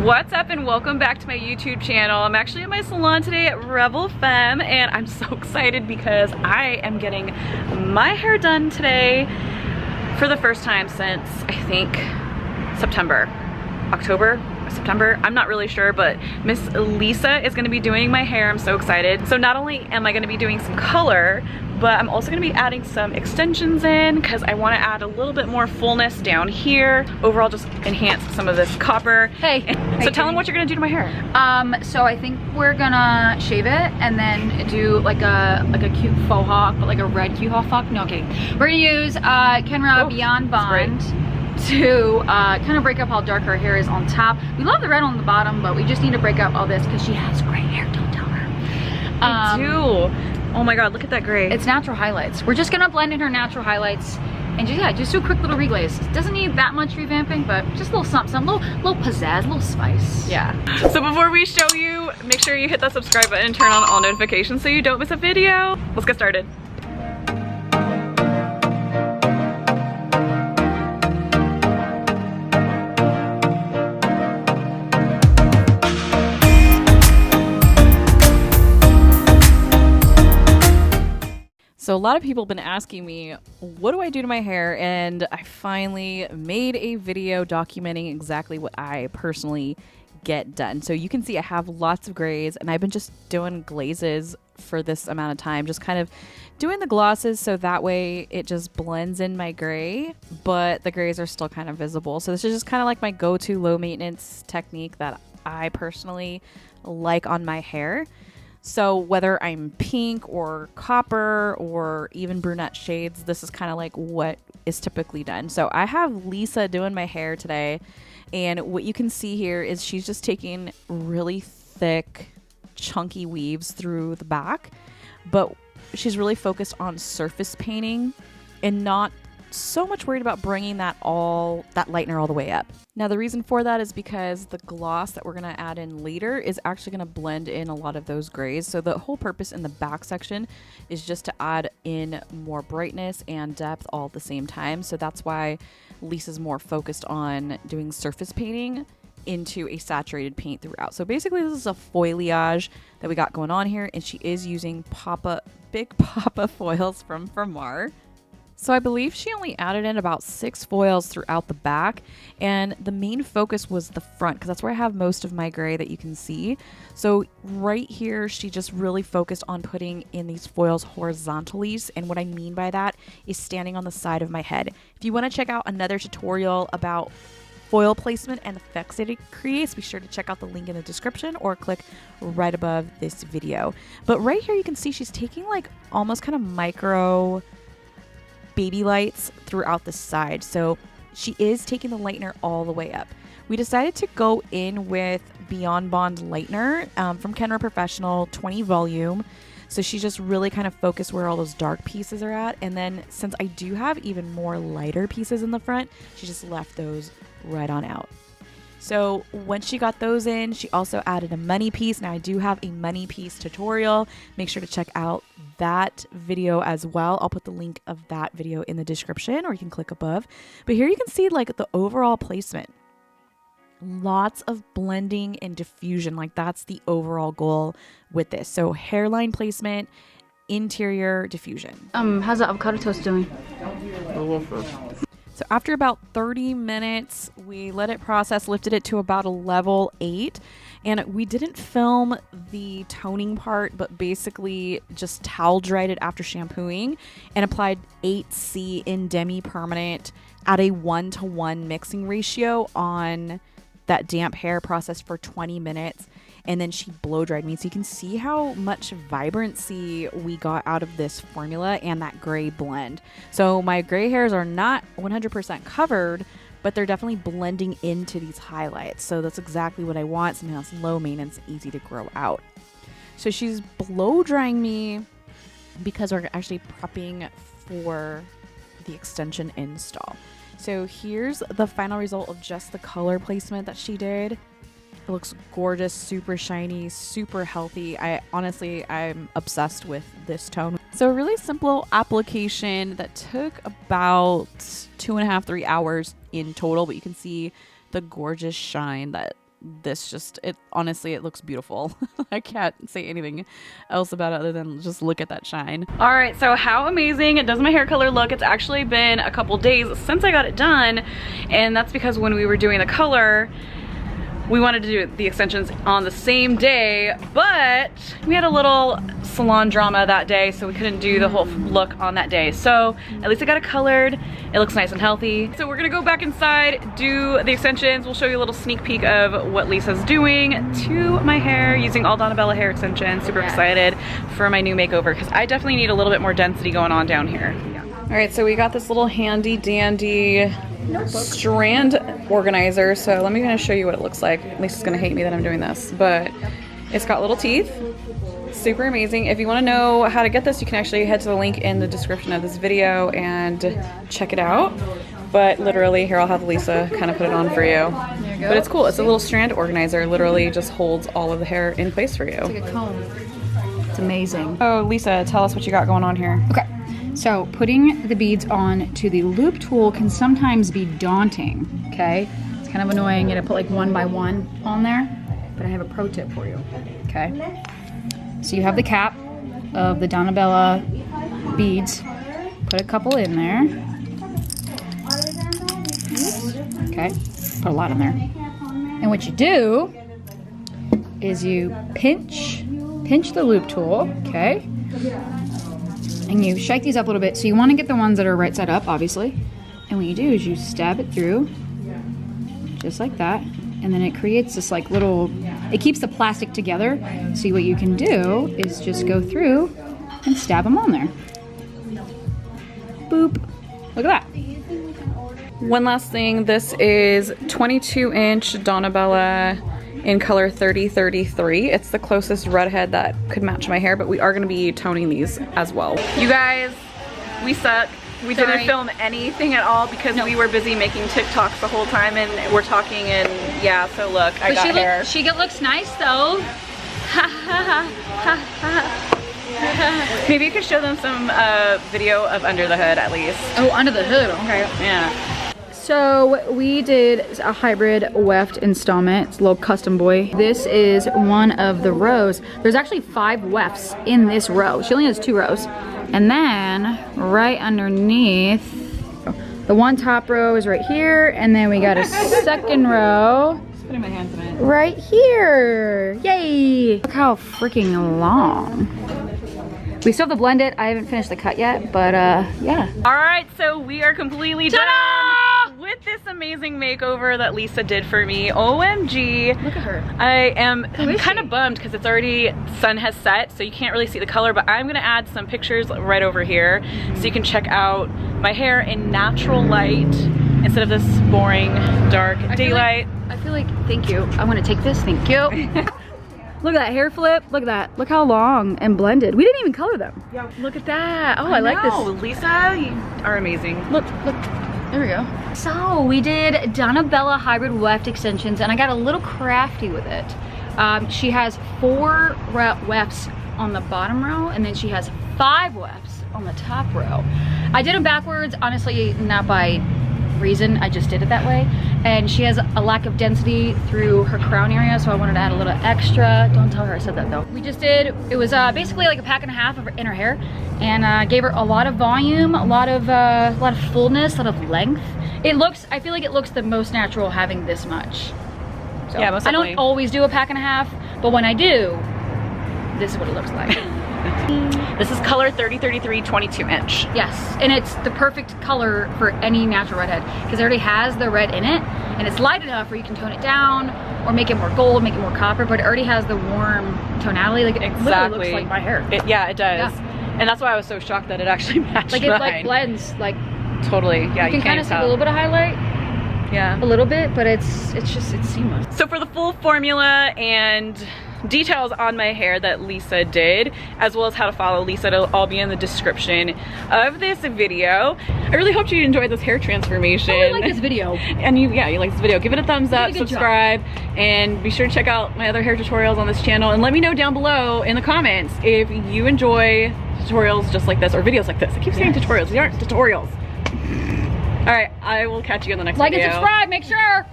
What's up and welcome back to my YouTube channel. I'm actually at my salon today at Revel Femme and I'm so excited because I am getting my hair done today for the first time since I think September, I'm not really sure, but Miss Lisa is gonna be doing my hair. I'm so excited. So not only am I gonna be doing some color, but I'm also gonna be adding some extensions in because I wanna add a little bit more fullness down here. Overall, just enhance some of this copper. Hey. So tell them what you're gonna do to my hair. So I think we're gonna shave it and then do like a cute faux hawk, but like a red cute hawk. No, okay. We're gonna use Kenra Beyond Bond to kind of break up how dark her hair is on top. We love the red on the bottom, but we just need to break up all this because she has gray hair. Don't tell her. I do. Oh my god, look at that gray. It's natural highlights. We're just gonna blend in her natural highlights and just do a quick little reglaze. Doesn't need that much revamping, but just a little something, little pizzazz, a little spice. Yeah. So before we show you, make sure you hit that subscribe button and turn on all notifications so you don't miss a video. Let's get started. So a lot of people have been asking me, what do I do to my hair? And I finally made a video documenting exactly what I personally get done. So you can see I have lots of grays and I've been just doing glazes for this amount of time, just kind of doing the glosses so that way it just blends in my gray, but the grays are still kind of visible. So this is just kind of like my go-to low maintenance technique that I personally like on my hair. So whether I'm pink or copper or even brunette shades, this is kind of like what is typically done. So I have Lisa doing my hair today, and what you can see here is she's just taking really thick, chunky weaves through the back, but she's really focused on surface painting and not so much worried about bringing that lightener all the way up. Now the reason for that is because the gloss that we're going to add in later is actually going to blend in a lot of those grays. So the whole purpose in the back section is just to add in more brightness and depth all at the same time. So that's why Lisa's more focused on doing surface painting into a saturated paint throughout. So basically this is a foliage that we got going on here, and she is using Big Papa foils from Fermar. So I believe she only added in about 6 foils throughout the back, and the main focus was the front because that's where I have most of my gray that you can see. So right here, she just really focused on putting in these foils horizontally, and what I mean by that is standing on the side of my head. If you want to check out another tutorial about foil placement and effects that it creates, be sure to check out the link in the description or click right above this video. But right here you can see she's taking like almost kind of micro baby lights throughout the side. So she is taking the lightener all the way up. We decided to go in with Beyond Bond Lightener from Kenra Professional 20 volume. So she just really kind of focused where all those dark pieces are at. And then since I do have even more lighter pieces in the front, she just left those right on out. So once she got those in, she also added a money piece. Now I do have a money piece tutorial. Make sure to check out that video as well. I'll put the link of that video in the description, or you can click above. But here you can see like the overall placement. Lots of blending and diffusion. Like that's the overall goal with this. So hairline placement, interior diffusion. How's the avocado toast doing? So after about 30 minutes, we let it process, lifted it to about a level 8. And we didn't film the toning part, but basically just towel dried it after shampooing and applied 8C in Demi permanent at a 1:1 mixing ratio on that damp hair, processed for 20 minutes. And then she blow dried me. So you can see how much vibrancy we got out of this formula and that gray blend. So my gray hairs are not 100% covered, but they're definitely blending into these highlights. So that's exactly what I want. Something that's low maintenance, easy to grow out. So she's blow drying me because we're actually prepping for the extension install. So here's the final result of just the color placement that she did. It looks gorgeous, super shiny, super healthy. I'm obsessed with this tone. So a really simple application that took about 2.5-3 hours in total, but you can see the gorgeous shine that this just, it honestly, it looks beautiful. I can't say anything else about it other than just look at that shine. All right, so how amazing does my hair color look? It's actually been a couple days since I got it done, and that's because when we were doing the color, we wanted to do the extensions on the same day, but we had a little salon drama that day, so we couldn't do the whole look on that day. So at least I got it colored. It looks nice and healthy. So we're gonna go back inside, do the extensions. We'll show you a little sneak peek of what Lisa's doing to my hair using all Donna Bella hair extensions. Super excited for my new makeover because I definitely need a little bit more density going on down here. All right, so we got this little handy dandy strand organizer. So let me kind of show you what it looks like. Lisa's gonna hate me that I'm doing this, but it's got little teeth. Super amazing. If you want to know how to get this, you can actually head to the link in the description of this video and check it out. But literally, here I'll have Lisa kind of put it on for you. There you go. But it's cool. It's a little strand organizer. Literally just holds all of the hair in place for you. It's like a comb. It's amazing. Oh, Lisa, tell us what you got going on here. Okay. So putting the beads on to the loop tool can sometimes be daunting, okay? It's kind of annoying. You gotta put like one by one on there, but I have a pro tip for you, okay? So you have the cap of the Donna Bella beads. Put a couple in there. Okay, put a lot in there. And what you do is you pinch the loop tool, okay? And you shake these up a little bit. So you want to get the ones that are right side up, obviously. And what you do is you stab it through, just like that. And then it creates this like little, it keeps the plastic together. So what you can do is just go through and stab them on there. Boop. Look at that. One last thing, this is 22-inch Donna Bella in color 3033. It's the closest redhead that could match my hair, but we are gonna be toning these as well. You guys, we suck. We didn't film anything at all because we were busy making TikToks the whole time and we're talking and yeah, so look, I got hair. She looks nice though. Maybe you could show them some video of under the hood at least. Oh, under the hood, okay. Yeah. So we did a Hybrid Weft installment. It's a little custom boy. This is one of the rows. There's actually 5 wefts in this row. She only has 2 rows. And then right underneath, the one top row is right here. And then we got a second row. Just putting my hands in it. Right here. Yay. Look how freaking long. We still have to blend it. I haven't finished the cut yet, but yeah. All right, so we are completely done with this amazing makeover that Lisa did for me. OMG. Look at her. I am kind of bummed because it's already, sun has set, so you can't really see the color, but I'm gonna add some pictures right over here so you can check out my hair in natural light instead of this boring, dark daylight. I feel like, thank you. I want to take this, thank you. Look at that hair flip. Look at that. Look how long and blended. We didn't even color them. Yeah, look at that. Oh, I like this. Lisa, you are amazing. Look. There we go. So we did Donna Bella Hybrid Weft extensions and I got a little crafty with it. She has 4 wefts on the bottom row and then she has 5 wefts on the top row. I did them backwards, honestly, not by reason, I just did it that way. And she has a lack of density through her crown area, so I wanted to add a little extra. Don't tell her I said that though. We just did, it was basically like a pack and a half in her hair, and gave her a lot of volume, a lot of fullness, a lot of length. It looks, I feel like it looks the most natural having this much. So, yeah, most definitely. I don't always do a pack and a half, but when I do, this is what it looks like. This is color 3033 22-inch. Yes, and it's the perfect color for any natural redhead because it already has the red in it and it's light enough where you can tone it down or make it more gold, make it more copper, but it already has the warm tonality. Like it literally looks like my hair. Yeah, it does. Yeah. And that's why I was so shocked that it actually matched like it like blends like totally. Yeah, you can kind of see a little bit of highlight. Yeah, a little bit, but it's seamless. So for the full formula and details on my hair that Lisa did, as well as how to follow Lisa, it'll all be in the description of this video. I really hope you enjoyed this hair transformation. I like this video. And you like this video, give it a thumbs up, subscribe, and be sure to check out my other hair tutorials on this channel, and let me know down below in the comments if you enjoy tutorials just like this or videos like this. I keep saying tutorials, they aren't tutorials. All right, I will catch you in the next video. Like and subscribe, make sure.